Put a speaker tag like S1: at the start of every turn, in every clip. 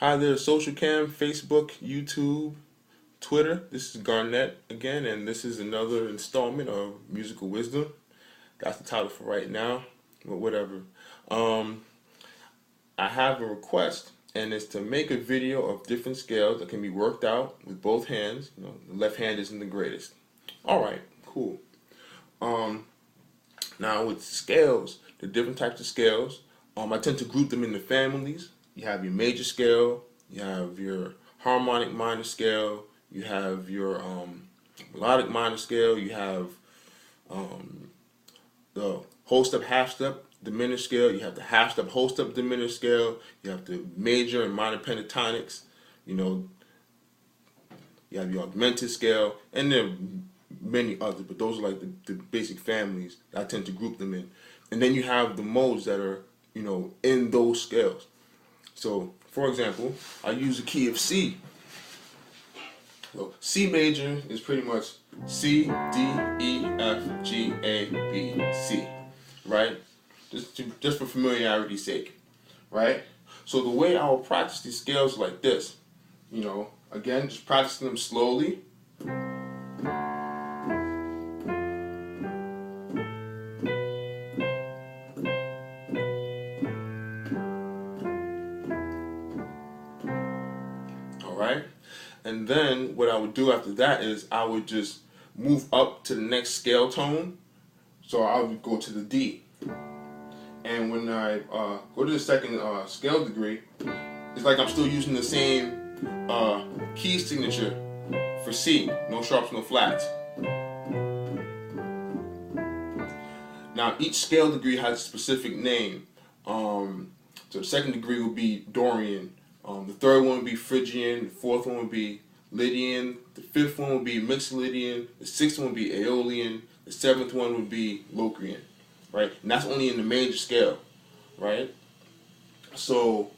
S1: Hi there, Social Cam, Facebook, YouTube, Twitter. This is Garnett again, and this is another installment of Musical Wisdom. That's the title for right now, but whatever. Um, I have a request, and it's to make a video of different scales that can be worked out with both hands. You know, the left hand isn't the greatest. All right, cool. Um, Now with scales, the different types of scales, I tend to group them into families. You have your major scale, you have your harmonic minor scale, you have your melodic minor scale, you have um, the whole step, half step, diminished scale, you have the half step, whole step, diminished scale, you have the major and minor pentatonics, you know, you have your augmented scale, and there are many others, but those are like the basic families that I tend to group them in. And then you have the modes that are, in those scales. So, for example, I use the key of C. So, C major is pretty much C, D, E, F, G, A, B, C, right? Just for familiarity's sake, right? So the way I will practice these scales like this, again, just practicing them slowly. Alright? And then what I would do after that is I would just move up to the next scale tone. So I would go to the D. And when I go to the second scale degree, it's like I'm still using the same key signature for C. No sharps, no flats. Now each scale degree has a specific name. So the second degree would be Dorian. The third one would be Phrygian. The fourth one would be Lydian. The fifth one would be Mixolydian. The sixth one would be Aeolian. The seventh one would be Locrian. Right? And that's only in the major scale. Right? So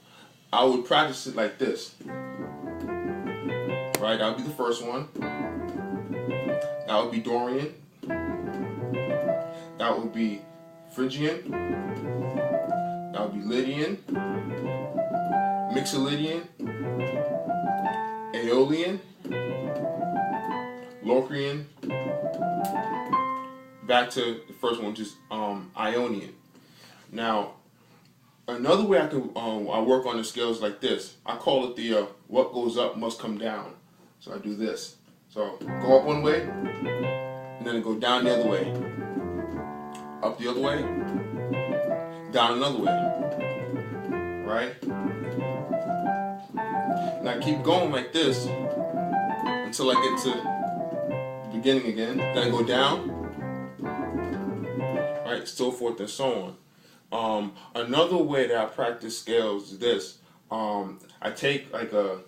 S1: I would practice it like this. Right? That would be the first one. That would be Dorian. That would be Phrygian. That would be Lydian. Mixolydian, Aeolian, Locrian, back to the first one, which is Ionian. Now, another way I work on the scales like this. I call it the what goes up must come down. So I do this. So go up one way, and then I go down the other way, up the other way, down another way, right? And I keep going like this until I get to the beginning again. Then I go down, right, so forth and so on. Another way that I practice scales is this. I take like a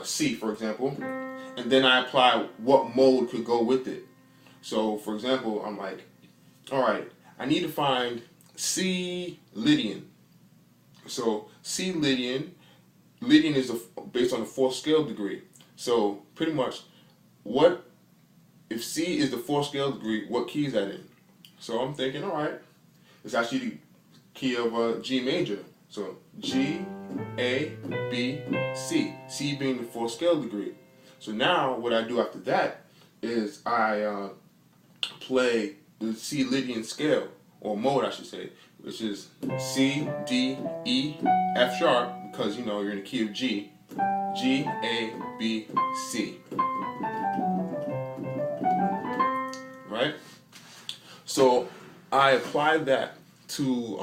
S1: C, for example, and then I apply what mode could go with it. So, for example, I'm like, all right, I need to find C Lydian. So C Lydian. Lydian is based on the fourth scale degree. So pretty much, if C is the fourth scale degree, what key is that in? So I'm thinking, all right, it's actually the key of G major. So G, A, B, C. C being the fourth scale degree. So now what I do after that is I play the C Lydian scale, or mode I should say, which is C, D, E, F sharp, because you're in the key of G, G, A, B, C. Right? So I applied that to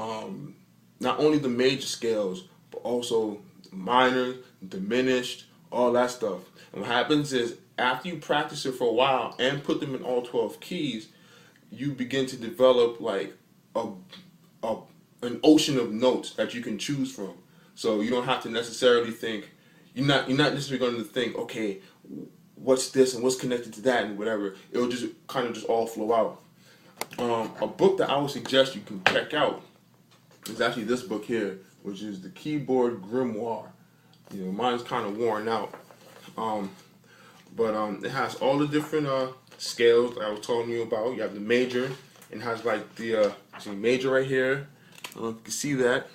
S1: not only the major scales, but also minor, diminished, all that stuff. And what happens is, after you practice it for a while and put them in all 12 keys, you begin to develop like an ocean of notes that you can choose from. So you don't have to necessarily think, you're not necessarily going to think, okay, what's this and what's connected to that and whatever. It'll just kind of just all flow out. A book that I would suggest you can check out is actually this book here, which is the Keyboard Grimoire. Mine's kind of worn out, but it has all the different scales that I was telling you about. You have the major, and it has like the major right here. I don't know if you can see that.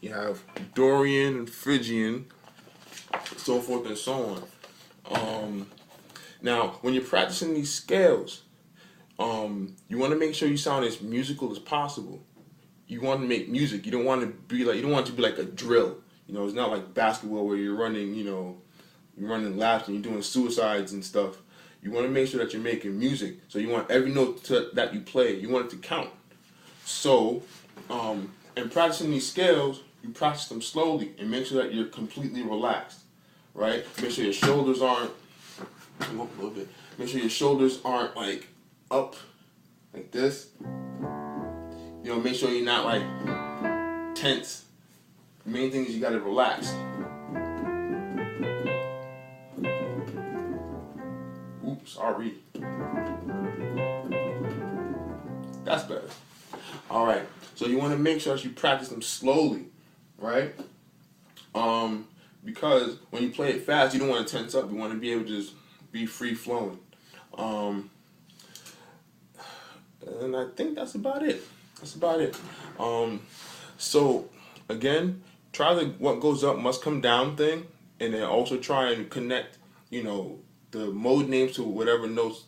S1: You have Dorian and Phrygian, so forth and so on. Now, when you're practicing these scales, you want to make sure you sound as musical as possible. You want to make music. You don't want it to be like a drill. It's not like basketball where you're running, you're running laps and you're doing suicides and stuff. You want to make sure that you're making music. So you want every note that you play, you want it to count. So, in practicing these scales, you practice them slowly and make sure that you're completely relaxed, right? Make sure your shoulders aren't, come up a little bit. Make sure your shoulders aren't like up like this. Make sure you're not like tense. The main thing is you gotta relax. Oops, sorry. That's better. Alright, so you want to make sure that you practice them slowly, right? Because when you play it fast, you don't want to tense up. You want to be able to just be free flowing. And I think that's about it. So again, try the what goes up must come down thing, and then also try and connect, the mode names to whatever notes,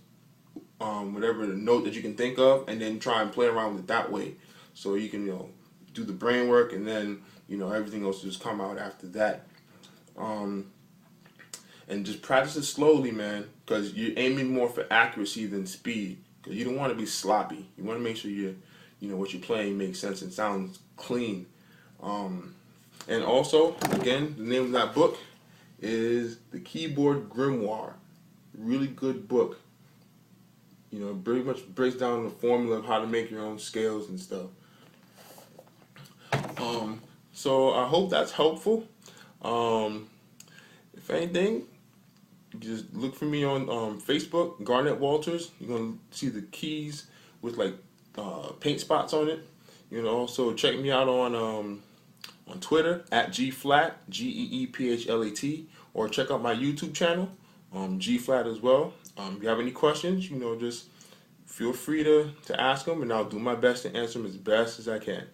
S1: whatever note that you can think of, and then try and play around with it that way. So you can, do the brain work, and then, everything else will just come out after that. And just practice it slowly, man, because you're aiming more for accuracy than speed. Because you don't want to be sloppy. You want to make sure what you're playing makes sense and sounds clean. And also, again, the name of that book is The Keyboard Grimoire. Really good book. Pretty much breaks down the formula of how to make your own scales and stuff. So I hope that's helpful. If anything, just look for me on Facebook, Garnett Walters. You're gonna see the keys with like paint spots on it. So check me out on Twitter at Geephlat, Geephlat, or check out my YouTube channel, Geephlat as well. If you have any questions, just feel free to ask them, and I'll do my best to answer them as best as I can.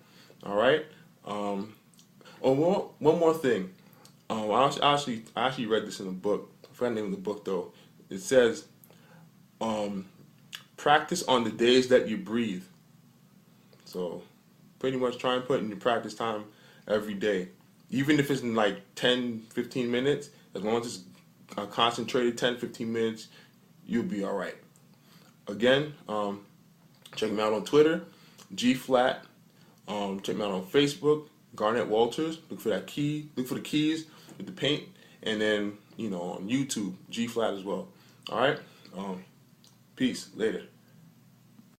S1: All right. One more thing. I actually read this in a book. I forgot the name of the book though. It says, practice on the days that you breathe. So pretty much try and put in your practice time every day. Even if it's in like 10, 15 minutes, as long as it's concentrated 10, 15 minutes, you'll be all right. Again, check me out on Twitter, Geephlat. Check me out on Facebook, Garnett Walters. Look for that key. Look for the keys with the paint, and then on YouTube, Geephlat as well. All right. Peace. Later.